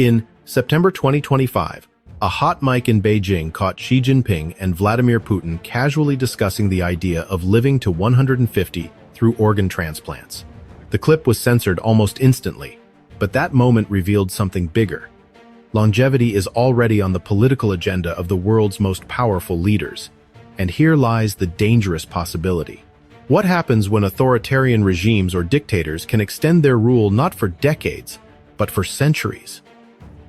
In September 2025, a hot mic in Beijing caught Xi Jinping and Vladimir Putin casually discussing the idea of living to 150 through organ transplants. The clip was censored almost instantly, but that moment revealed something bigger. Longevity is already on the political agenda of the world's most powerful leaders, and here lies the dangerous possibility. What happens when authoritarian regimes or dictators can extend their rule not for decades, but for centuries?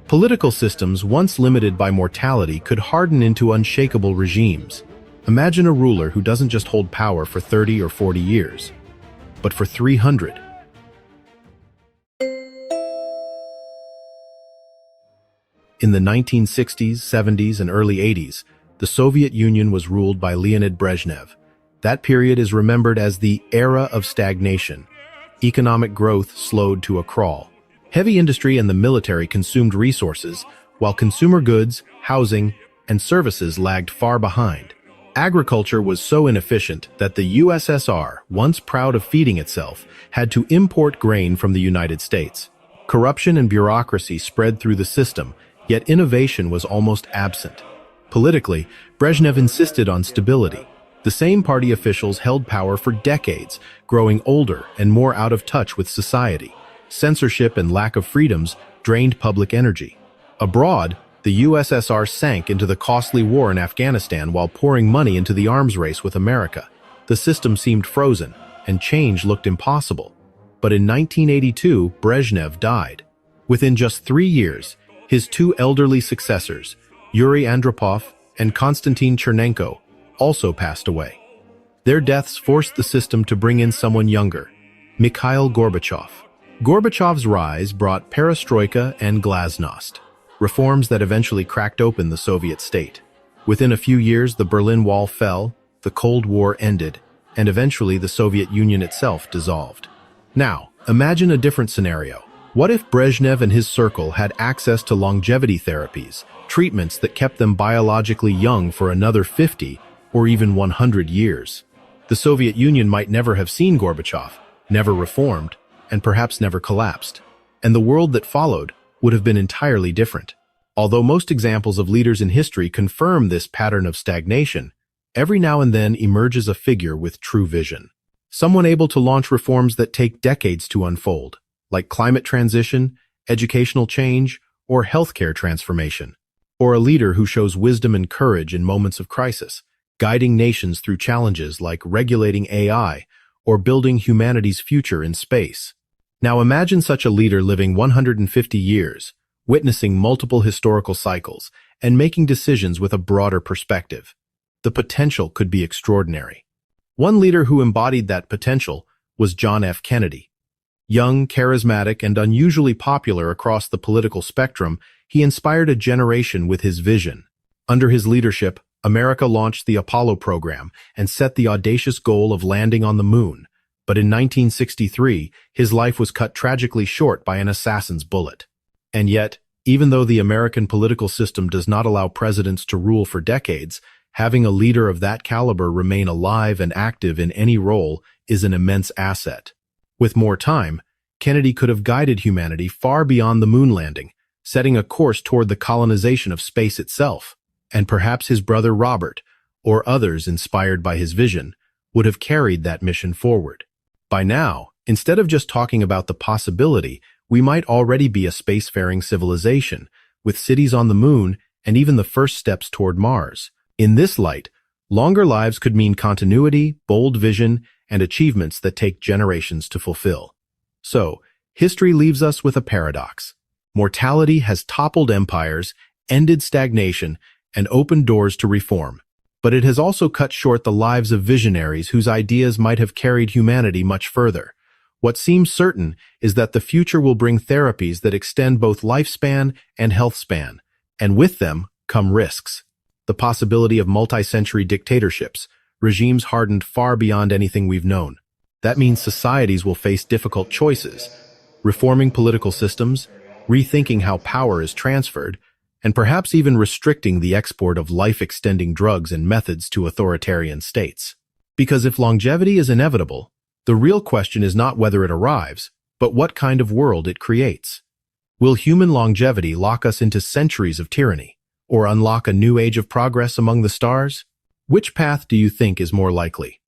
Political systems once limited by mortality could harden into unshakable regimes. Imagine a ruler who doesn't just hold power for 30 or 40 years, but for 300. In the 1960s, 70s, and early 80s, the Soviet Union was ruled by Leonid Brezhnev. That period is remembered as the era of stagnation. Economic growth slowed to a crawl. Heavy industry and the military consumed resources, while consumer goods, housing, and services lagged far behind. Agriculture was so inefficient that the USSR, once proud of feeding itself, had to import grain from the United States. Corruption and bureaucracy spread through the system, yet innovation was almost absent. Politically, Brezhnev insisted on stability. The same party officials held power for decades, growing older and more out of touch with society. Censorship and lack of freedoms drained public energy. Abroad, the USSR sank into the costly war in Afghanistan while pouring money into the arms race with America. The system seemed frozen, and change looked impossible. But in 1982, Brezhnev died. Within just 3 years, his two elderly successors, Yuri Andropov and Konstantin Chernenko, also passed away. Their deaths forced the system to bring in someone younger, Mikhail Gorbachev. Gorbachev's rise brought perestroika and glasnost, reforms that eventually cracked open the Soviet state. Within a few years, the Berlin Wall fell, the Cold War ended, and eventually the Soviet Union itself dissolved. Now, imagine a different scenario. What if Brezhnev and his circle had access to longevity therapies, treatments that kept them biologically young for another 50 or even 100 years? The Soviet Union might never have seen Gorbachev, never reformed, and perhaps never collapsed. And the world that followed would have been entirely different. Although most examples of leaders in history confirm this pattern of stagnation, every now and then emerges a figure with true vision. Someone able to launch reforms that take decades to unfold, like climate transition, educational change, or healthcare transformation. Or a leader who shows wisdom and courage in moments of crisis, guiding nations through challenges like regulating AI or building humanity's future in space. Now imagine such a leader living 150 years, witnessing multiple historical cycles, and making decisions with a broader perspective. The potential could be extraordinary. One leader who embodied that potential was John F. Kennedy. Young, charismatic, and unusually popular across the political spectrum, he inspired a generation with his vision. Under his leadership, America launched the Apollo program and set the audacious goal of landing on the moon. But in 1963, his life was cut tragically short by an assassin's bullet. And yet, even though the American political system does not allow presidents to rule for decades, having a leader of that caliber remain alive and active in any role is an immense asset. With more time, Kennedy could have guided humanity far beyond the moon landing, setting a course toward the colonization of space itself. And perhaps his brother Robert, or others inspired by his vision, would have carried that mission forward. By now, instead of just talking about the possibility, we might already be a spacefaring civilization, with cities on the moon and even the first steps toward Mars. In this light, longer lives could mean continuity, bold vision, and achievements that take generations to fulfill. So, history leaves us with a paradox. Mortality has toppled empires, ended stagnation, and opened doors to reform. But it has also cut short the lives of visionaries whose ideas might have carried humanity much further. What seems certain is that the future will bring therapies that extend both lifespan and health span, and with them come risks. The possibility of multi-century dictatorships, regimes hardened far beyond anything we've known. That means societies will face difficult choices, reforming political systems, rethinking how power is transferred, and perhaps even restricting the export of life-extending drugs and methods to authoritarian states. Because if longevity is inevitable, the real question is not whether it arrives, but what kind of world it creates. Will human longevity lock us into centuries of tyranny, or unlock a new age of progress among the stars? Which path do you think is more likely?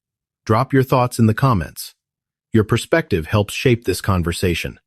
Drop your thoughts in the comments. Your perspective helps shape this conversation.